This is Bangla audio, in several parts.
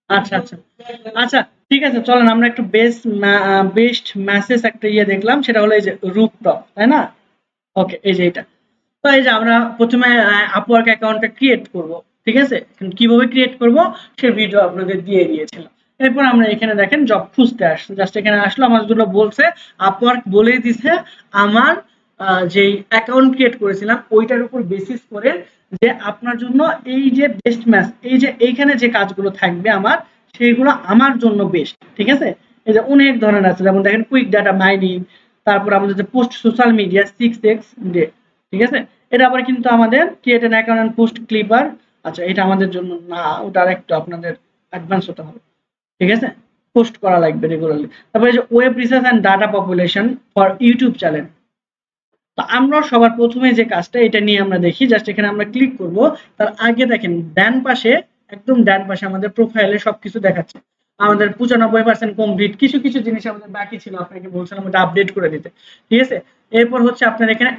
আচ্ছা আচ্ছা আচ্ছা, ঠিক আছে, চলেন আমরা একটু বেস্ট মেসেজ একটা দেখলাম, সেটা হলো এই যে রুপটপ, তাই না? ওকে, এই যে এটা। তো এই যে আমরা প্রথমে আপওয়ার্ক অ্যাকাউন্টটা ক্রিয়েট করব, ঠিক আছে? কিভাবে ক্রিয়েট করব সে ভিডিও আপনাদের দিয়ে দিয়েছিলাম। এরপর আমরা এখানে দেখেন জব খুঁজতে আসছি, জাস্ট এখানে আসলো, আমার যেগুলো বলছে আপওয়ার্ক বলেই দিছে আমার যেই অ্যাকাউন্ট ক্রিয়েট করেছিলাম ওইটার উপর বেসিস করে যে আপনার জন্য এই যে বেস্ট ম্যাচ, এই যে এইখানে যে কাজগুলো থাকবে আমার, সেইগুলো আমার জন্য বেস্ট, ঠিক আছে? এই যে অনেক ধরনের আছে, যেমন দেখেন কুইক ডাটা মাইনিং, তারপর আমাদের যে post social media 6x day, ঠিক আছে? এটা আবার কিন্তু আমাদের create an account and post clipper. আচ্ছা, এটা আমাদের জন্য না, ওটা আরেকটু আপনাদের অ্যাডভান্স হতে হবে, ঠিক আছে? পোস্ট করা লাগবে রেগুলারলি। তারপরে যে web research and data population for YouTube channel. তো আমরা সবার প্রথমে যে কাজটা এটা নিয়ে আমরা দেখি, জাস্ট এখানে আমরা ক্লিক করব। তার আগে দেখেন ডান পাশে, একদম ডান পাশে আমাদের প্রোফাইলে সবকিছু দেখাচ্ছে। আমাদের 95% কমপ্লিট, কিছু কিছু জিনিস আমাদের বাকি ছিল, আপনাকে বলছিলাম ওটা আপডেট করে দিতে, ঠিক আছে? এরপর হচ্ছে আপনার এখানে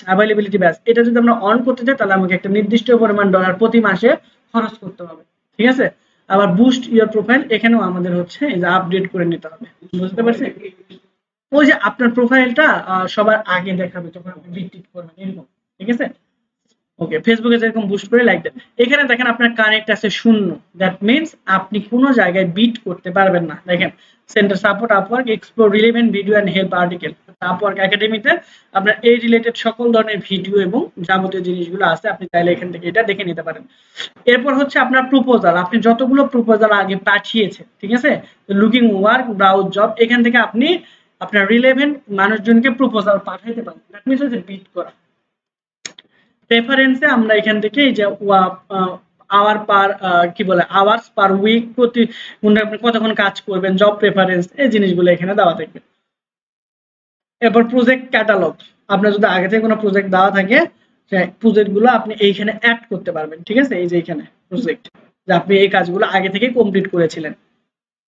অ্যাভেলেবিলিটি ব্যাচ, এটা যদি আমরা অন করতে চাই তাহলে আমাকে একটা নির্দিষ্ট পরিমাণ ডলার প্রতি মাসে খরচ করতে হবে, ঠিক আছে? আবার বুস্ট ইওর প্রোফাইল, এখানেও আমাদের হচ্ছে এই যে আপডেট করে নিতে হবে, বুঝতে পারছেন? ওই যে আপনার প্রোফাইলটা সবার আগে দেখাবে যখন আপনি বিট করবেন, এরকম, ঠিক আছে? ওকে, ফেসবুকে যেরকম বুস্ট করে লাইক দেন। এখানে দেখেন আপনার কানেক্ট আছে 0, দ্যাট মিন্স আপনি কোনো জায়গায় বিট করতে পারবেন না। দেখেন centre support Upwork, explore relevant video and help article. Upwork একাডেমিতে আপনার এই রিলেটেড সকল ধরনের ভিডিও এবং যাবতীয় জিনিসগুলো আছে, আপনি চাইলে এখান থেকে এটা দেখে নিতে পারেন। এরপর হচ্ছে আপনার প্রপোজাল, আপনি যতগুলো প্রপোজাল আগে পাঠিয়েছেন, ঠিক আছে? লুকিং ওয়ার্ক, ব্রাউজ জব, এখান থেকে আপনি আপনার রিলেভেন্ট মানুষজনকে প্রপোজাল পাঠাইতে পারেন, দ্যাট মিন্স হচ্ছে বিট করা। প্রেফারেন্সে আমরা এখান থেকে এই যে আওয়ার পার কি বলে আওয়ার্স পার উইক, প্রতি আপনি কতক্ষণ কাজ করবেন, জব প্রেফারেন্স, এই জিনিসগুলো এখানে দেওয়া থাকবে। এরপর প্রজেক্ট ক্যাটালগ, আপনার যদি আগে থেকে কোনো প্রজেক্ট দেওয়া থাকে প্রজেক্ট গুলো আপনি এইখানে অ্যাড করতে পারবেন, ঠিক আছে? এই যে এখানে প্রজেক্ট, যে আপনি এই কাজগুলো আগে থেকে কমপ্লিট করেছিলেন,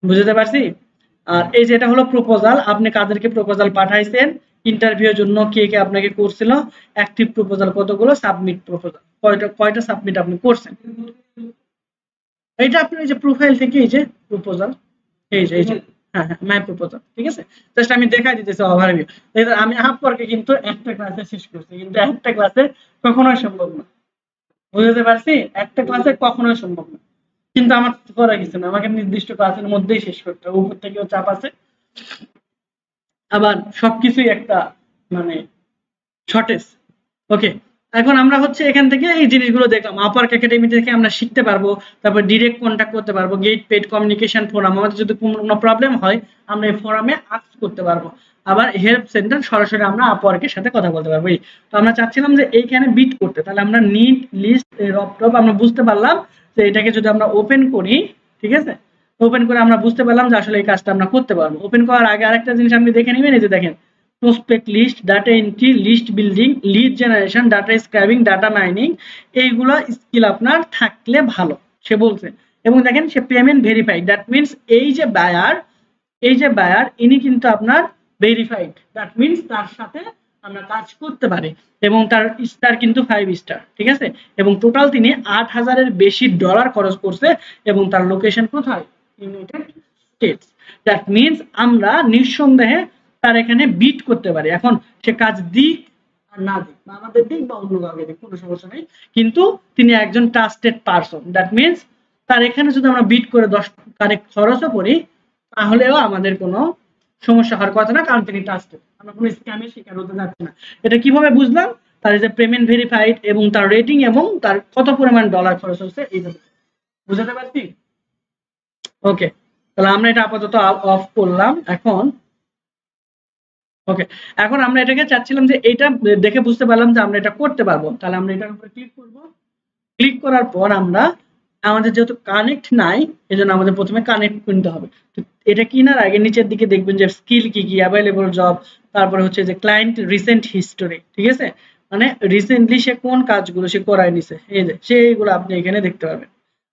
বুঝতে পারছি? আর এই যে এটা হলো প্রপোজাল, আপনি কাদেরকে প্রপোজাল পাঠাইছেন, ইন্টারভিউর জন্য কে কে আপনাকে করছিল, অ্যাক্টিভ প্রপোজাল কতগুলো, সাবমিট প্রপোজাল কয়টা কয়টা সাবমিট আপনি করছেন। এইটা আপনার এই যে প্রোফাইল থেকে এই যে প্রপোজাল, এই যে হ্যাঁ হ্যাঁ মাই প্রপোজাল, ঠিক আছে? জাস্ট আমি দেখাই দিতেছি ওভারভিউ। আমি আপওয়ার্কে কিন্তু একটা ক্লাসে শেষ করছি, কিন্তু একটা ক্লাসে কখনোই সম্ভব না, বুঝতে পারছি? একটা ক্লাসে কখনোই সম্ভব না, কিন্তু আমার করা কিছু না, আমাকে নির্দিষ্ট ক্লাসের মধ্যেই শেষ করতে হবে, উপর থেকেও চাপ আছে, আবার সবকিছুই একটা মানে শর্টেজ। ওকে, এখন আমরা হচ্ছে এখান থেকে এই জিনিসগুলো দেখলাম, আপওয়ার্ক একাডেমি থেকে আমরা শিখতে পারবো, তারপর ডিরেক্ট কন্ট্যাক্ট করতে পারবো, গেট পেড কমিউনিকেশন ফোরাম, আমাদের যদি কোনো প্রবলেম হয় আমরা এই ফোরামে আস্ক করতে পারবো, আবার হেল্প সেন্টার সরাসরি আমরা আপওয়ার্কের সাথে কথা বলতে পারবো। তো আমরা চাচ্ছিলাম যে এইখানে বিট করতে, তাহলে আমরা নিড লিস্ট রপটপ আমরা বুঝতে পারলাম যে এটাকে যদি আমরা ওপেন করি, ঠিক আছে? ওপেন করে আমরা বুঝতে পারলাম যে আসলে এই কাজটা আমরা করতে পারবো। ওপেন করার আগে আরেকটা জিনিস আপনি দেখে নেবেন, এই যে দেখেন prospect list, data entry, list building, lead generation, data scrubbing, data mining, এইগুলো স্কিল আপনার থাকলে ভালো, সে বলছে। এবং দেখেন সে পেমেন্ট ভেরিফাইড, দ্যাট মিন্স এই যে বায়ার ইনি কিন্তু আপনার ভেরিফাইড, দ্যাট মিন্স তার সাথে আমরা কাজ করতে পারি, এবং তার স্টার কিন্তু 5 স্টার, ঠিক আছে? এবং টোটাল তিনি 8,000-এর বেশি ডলার খরচ করছে, এবং তার লোকেশন কোথায়, ইউনাইটেড স্টেটস। দ্যাট মিন্স আমরা নিঃসন্দেহে তার এখানে বিট করতে পারি। এখন সে কাজ দিক আর না দিক, বা আমাদের দিক বা অন্য কাউকে দিক, কোনো সমস্যা নেই, কিন্তু তিনি একজন ট্রাস্টেড পারসন, দ্যাট মিন্স তার এখানে যদি আমরা বিট করে 10 তারিখ খরচও করি তাহলেও আমাদের কোনো সমস্যা হওয়ার কথা না, কারণ তিনি ট্রাস্টেড, আমরা কোনো স্ক্যামের শিকার হতে যাচ্ছি না। এটা কিভাবে বুঝলাম, তার যে পেমেন্ট ভেরিফাইড এবং তার রেটিং এবং তার কত পরিমাণ ডলার খরচ হচ্ছে, এইভাবে বুঝাতে পারছি? ওকে, তাহলে আমরা এটা আপাতত অফ করলাম। এখন ওকে, এখন আমরা এটাকে চাচ্ছিলাম যে এটা দেখে বুঝতে পারলাম যে আমরা এটা করতে পারবো, তাহলে আমরা এটার উপরে ক্লিক করব। ক্লিক করার পর আমরা আমাদের যেহেতু কানেক্ট নাই, এজন্য আমাদের প্রথমে কানেক্ট করতে হবে। তো এটা কেনার আগে নিচের দিকে দেখবেন যে স্কিল কি কি, অ্যাভেলেবল জব, তারপরে হচ্ছে যে ক্লায়েন্ট রিসেন্ট হিস্টোরি, ঠিক আছে? মানে রিসেন্টলি সে কোন কাজগুলো সে করায় নিছে, এই যে সেইগুলো আপনি এখানে দেখতে পাবেন।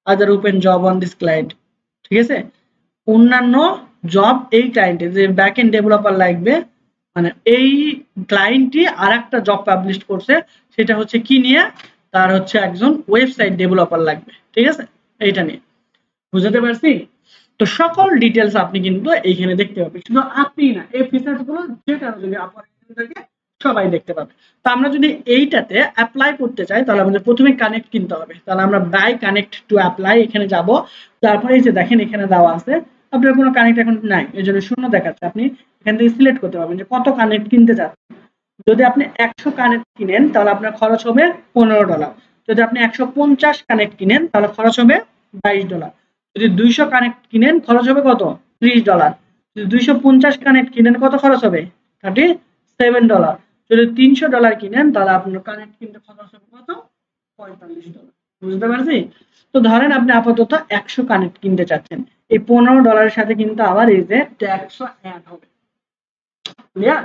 Other open job on this client, ঠিক আছে? অন্যান্য জব এই ক্লায়েন্টে যে ব্যাক এন্ড ডেভেলপার লাগবে, মানে এই ক্লায়েন্টই আরেকটা জব পাবলিশ করছে, সেটা হচ্ছে কি নিয়ে, তার হচ্ছে একজন ওয়েবসাইট ডেভেলপার লাগবে, ঠিক আছে, এইটা নিয়ে। বুঝতে পারছি? তো সকল ডিটেলস আপনি কিন্তু এইখানে দেখতে পাবেন, শুধু আপনি না, এই ফিচার্স গুলো যে কারো যদি থাকে সবাই দেখতে পাবে। তো আমরা যদি এইটাতে অ্যাপ্লাই করতে চাই তাহলে আমাদের প্রথমে কানেক্ট কিনতে হবে। তাহলে আমরা বাই কানেক্ট টু অ্যাপ্লাই এখানে যাব। তারপরে এই যে দেখেন এখানে দেওয়া আছে আপনার কোনো কানেক্ট এখন নাই, এই জন্য শূন্য দেখাচ্ছে। আপনি এখান থেকে সিলেক্ট করতে পারবেন যে কত কানেক্ট কিনতে চাচ্ছেন। যদি আপনি 100 কানেক্ট কিনেন তাহলে আপনার খরচ হবে $15। যদি আপনি 150 কানেক্ট কিনেন তাহলে খরচ হবে $22। যদি 200 কানেক্ট কিনেন খরচ হবে কত? $30। যদি 250 কানেক্ট কিনেন কত খরচ হবে? $37। যদি $300 কিনেন তাহলে আপনার কানেক্ট কিনতে খরচ হবে কত? $45। বুঝতে পারছি? তো ধরেন আপনি আপাতত 100 কানেক্ট কিনতে চাচ্ছেন, এই $15 সাথে কিন্তু আবার এই যে ট্যাক্সও অ্যাড হবে। ক্লিয়ার?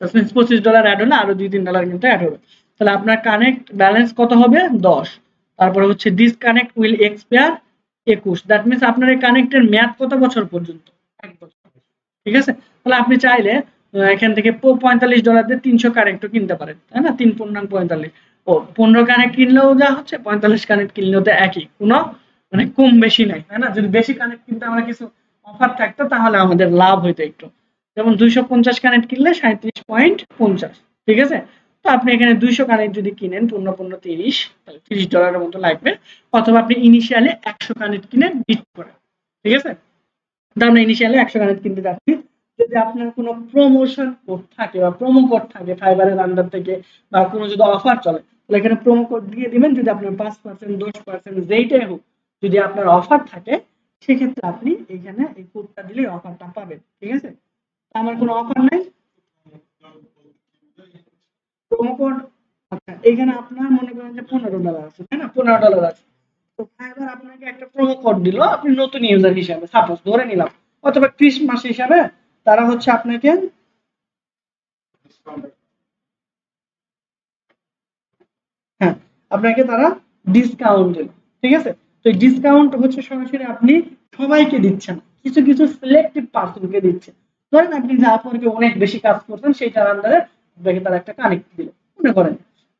$25 অ্যাড হলে আরো $2-3 কিন্তু অ্যাড হবে। তাহলে আপনার কানেক্ট ব্যালেন্স কত হবে? 10। তারপরে হচ্ছে disconnect will expire 21। That means আপনার এই কানেক্টের মেয়াদ কত বছর পর্যন্ত? 1 বছর। ঠিক আছে? তাহলে আপনি চাইলে এখান থেকে $45 দিয়ে 300 কানেক্টও কিনতে পারেন, তাই না? 3 পূর্ণাঙ্গ 45। ও 15 কানেক্ট কিনলেও যা হচ্ছে, 45 কানেক্ট কিনলেও তো একই, কোনো মানে কম বেশি নাই, তাই না? যদি বেশি কানেক্ট কিনতে আমরা কিছু অফার থাকতো তাহলে আমাদের লাভ হইতো একটু। যেমন 250 কানেক্ট কিনলে 37.50, ঠিক আছে? তো আপনি এখানে 200 কানেক্ট যদি কিনেন পূর্ণ 30, তাহলে $30 মতো লাগবে। অথবা আপনি ইনিশিয়ালি 100 কানেক্ট কিনে বিট করেন, ঠিক আছে? তো আমরা ইনিশিয়ালি 100 কানেক্ট কিনতে যাচ্ছি। যদি আপনার কোনো প্রমোশন কোড থাকে বা প্রোমো কোড থাকে ফাইবারের আন্ডার থেকে, বা কোনো যদি অফার চলে তাহলে এখানে প্রোমো কোড দিয়ে দিবেন। যদি আপনার 5% 10% যেইটাই হোক, যদি আপনার অফার থাকে সেক্ষেত্রে আপনি এখানে এই কোডটা দিলে অফারটা পাবেন, ঠিক আছে? আমার কোনো অফার নাই, প্রোমো কোড। আচ্ছা, এখানে আপনার মনে করেন যে $15 আছে, তাই না? $15 আছে। তো ফাইবার আপনাকে একটা প্রোমো কোড দিল, আপনি নতুন ইউজার হিসাবে সাপোজ ধরে নিলাম, অথবা ক্রিসমাস হিসাবে তারা হচ্ছে আপনাকে, হ্যাঁ, আপনাকে তারা ডিসকাউন্ট দিল, ঠিক আছে? তো এই ডিসকাউন্ট হচ্ছে সরাসরি আপনি সবাইকে দিচ্ছেন, কিছু কিছু সিলেক্টিভ পার্সনকে দিচ্ছেন। ধরেন আপনি যে আপওয়ার্কে অনেক বেশি কাজ করছেন সেইটার আন্ডারে আপনাকে তারা একটা কানেক্ট দিল মনে করেন,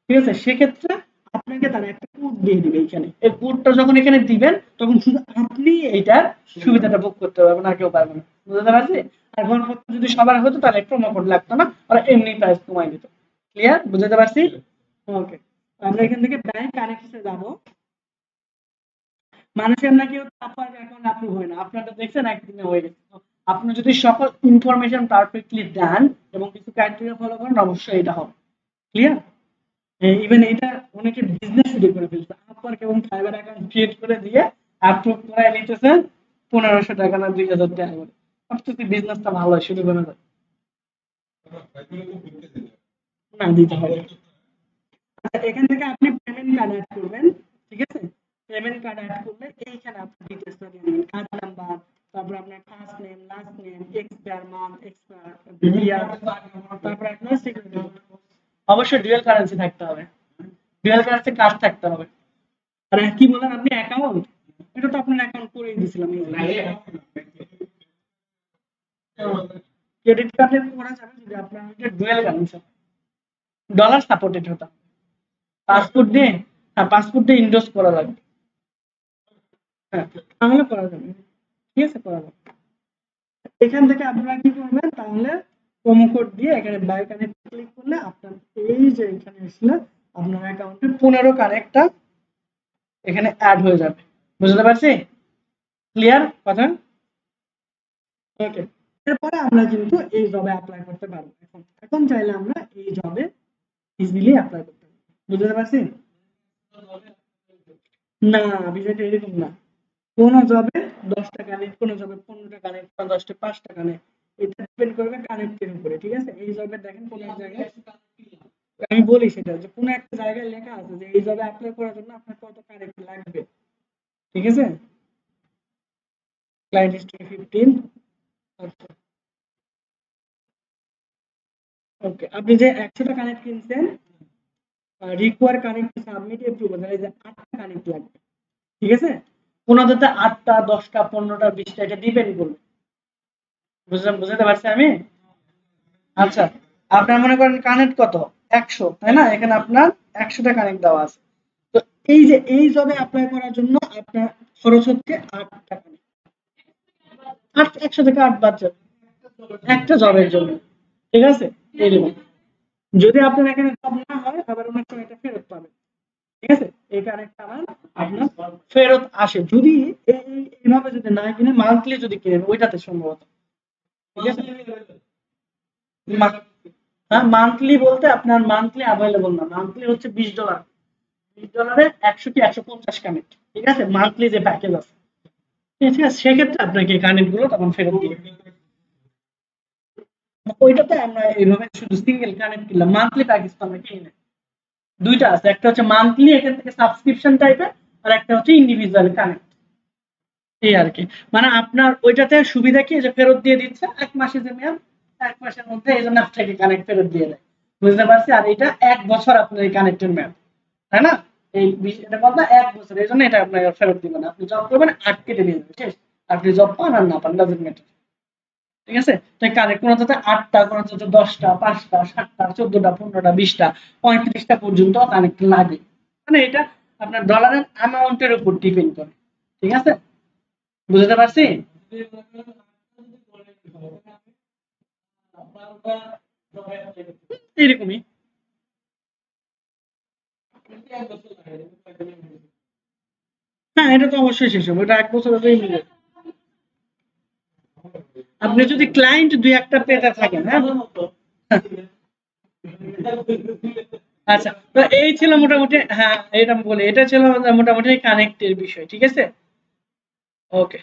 ঠিক আছে? সেক্ষেত্রে আপনাকে তারা একটা কোড দিয়ে দিবে। এখানে এই কোডটা যখন এখানে দিবেন তখন শুধু আপনি এইটার সুবিধাটা ভোগ করতে পারবেন, আর কেউ পারবে না। বুঝতে পারছি? আর গণপত্র যদি সবার হতো তাহলে প্রোমো কোড লাগতো না, আর এমনি প্রাইস কমাই দিত। ক্লিয়ার? বুঝতে পারছি? ওকে, আমরা এখান থেকে ব্যাংক কানেক্টে যাব। মানুষের নাকি আপনার অ্যাকাউন্ট অ্যাপ্রুভ হয় না, আপনারা দেখছেন একদিনে হয়ে গেছে। তো আপনি যদি সকল ইনফরমেশন পারফেক্টলি দেন এবং কিছু ক্রাইটেরিয়া ফলো করেন অবশ্যই এটা হবে। ক্লিয়ার? ইভেন এটা অনেকে বিজনেস শুরু করে ফেলছে, আপওয়ার্ক এবং ফাইবার অ্যাকাউন্ট ক্রিয়েট করে দিয়ে অ্যাপ্রুভ করায় নিতেছে $1500 না 2000 করে। ভাবতেছি বিজনেসটা ভালো হয়, শুরু করে দেয়। না, দিতে হবে। আচ্ছা, এখান থেকে আপনি পেমেন্ট কার্ড অ্যাড করবেন, ঠিক আছে? পেমেন্ট কার্ড অ্যাড করলে এইখানে আপনি ডিটেইলসটা দিয়ে দিবেন, কার্ড নাম্বার, তারপর আপনার first name, last name, expire month, expire year, তারপর আপনার সিকিউরিটি। অবশ্যই ডুয়াল কারেন্সি থাকতে হবে, ডুয়াল কারেন্সি কার্ড থাকতে হবে। আর কি বলেন আপনি অ্যাকাউন্ট? এটা তো আপনার অ্যাকাউন্ট করেই দিয়েছিলাম। ক্রেডিট কার্ডে করা যাবে যদি আপনার ডুয়াল কারেন্সি, ডলার সাপোর্টেড হতো। পাসপোর্ট দিয়ে, হ্যাঁ, পাসপোর্ট দিয়ে ইন্ডোজ করা লাগবে। হ্যাঁ, তাহলে করা যাবে, ঠিক আছে, করা যাবে। এখান থেকে আপনারা কি করবেন তাহলে, প্রোমো কোড দিয়ে এখানে বাই কানেক্ট ক্লিক করলে আপনার এই যে এখানে এসলে আপনার অ্যাকাউন্টে 15 কানেক্টটা এখানে অ্যাড হয়ে যাবে। বুঝতে পারছি? ক্লিয়ার কথা? ওকে, এরপরে আমরা কিন্তু এই জবে অ্যাপ্লাই করতে পারবো। এখন এখন চাইলে আমরা এই জবে ইজিলি অ্যাপ্লাই করতে পারবো। বুঝতে পারছি? না, বিষয়টা এরকম না। কোন জবে 10টা কানেক্ট, কোন জবে 15টা কানেক্ট, বা 10টা 5টা কানেক্ট, এটা ডিপেন্ড করবে কানেক্টের উপরে, ঠিক আছে? এই জবে দেখেন কোন এক জায়গায়, আমি বলি সেটা যে কোন একটা জায়গায় লেখা আছে যে এই জবে অ্যাপ্লাই করার জন্য আপনার কত কানেক্ট লাগবে, ঠিক আছে? Client history 15। আচ্ছা, ওকে, আপনি যে 100টা কানেক্ট কিনছেন, রিকোয়ার কানেক্ট সাবমিট এপ্রুভাল, এই যে 8টা কানেক্ট লাগবে, ঠিক আছে? কোনটাতে 8টা 10টা 15টা 20টা এটা ডিপেন্ড করবে। বুঝলাম, বুঝতে পারছি আমি। আচ্ছা, আপনার মনে করেন কানেক্ট কত? 100, তাই না? এখানে আপনার 100টা কানেক্ট দেওয়া আছে। এই যে এই জবে অ্যাপ্লাই করার জন্য আপনার খরচ হচ্ছে ৮ টাকা। ১০০ থেকে ৮ বাদ যাবে একটা জবের জন্য, ঠিক আছে? এইরকম যদি আপনার এখানে জব না হয় আবার অনেক সময় এটা ফেরত পাবেন, ঠিক আছে? এই কানেক্টটা আমার আপনার ফেরত আসে যদি এইভাবে যদি না কিনে মান্থলি যদি কিনেন ওইটাতে সম্ভবত, ঠিক আছে? হ্যাঁ মান্থলি বলতে আপনার মান্থলি অ্যাভেলেবল না, মান্থলি হচ্ছে $20, $20 100 কি 150 কানেক্ট, ঠিক আছে? মান্থলি যে প্যাকেজ আছে, ঠিক আছে, সেক্ষেত্রে আপনাকে কানেক্ট গুলো তখন ফেরত দিয়ে দিবে। ওইটাতে আমরা এইভাবে শুধু সিঙ্গেল কানেক্ট কিনলাম, মান্থলি প্যাকেজ তো আমরা কিনি না। দুইটা আছে, একটা হচ্ছে মান্থলি এখান থেকে সাবস্ক্রিপশন টাইপের, আর একটা হচ্ছে ইন্ডিভিজুয়াল কানেক্ট, এই আর কি। মানে আপনার ওইটাতে সুবিধা কি যে ফেরত দিয়ে দিচ্ছে ১ মাসের যে মেয়াদ, ১ মাসের মধ্যে এই জন্য আপনাকে কানেক্ট ফেরত দিয়ে দেয়, বুঝতে পারছি? আর এটা ১ বছর আপনার এই কানেক্টের মেয়াদ, তাই না? এই এটা কথা ১ বছর, এই জন্য এটা আপনাকে ফেরত দিবে না, আপনি জব করবেন ৮ কেটে দিয়ে দেবে, শেষ। আপনি জব পান আর না পান ডাজন্ট ম্যাটার, ঠিক আছে? তো কানেক্ট কোনো হচ্ছে ৮টা, কোনো হচ্ছে ১০টা, ৫টা, ৭টা, ১৪টা, ১৫টা, ২০টা, ৩৫টা পর্যন্ত কানেক্ট লাগে। মানে এটা আপনার ডলারের অ্যামাউন্টের উপর ডিপেন্ড করে, ঠিক আছে? বুঝতে পারছি? এরকমই। হ্যাঁ এটা তো অবশ্যই শেষ হবে, এটা ১ বছর হলেই মিলে। আপনি যদি ক্লায়েন্ট দুই একটা পেতে থাকেন, হ্যাঁ। আচ্ছা, তো এই ছিল মোটামুটি, হ্যাঁ এটা আমি বলি, এটা ছিল মোটামুটি কানেক্টের বিষয়, ঠিক আছে? ওকে।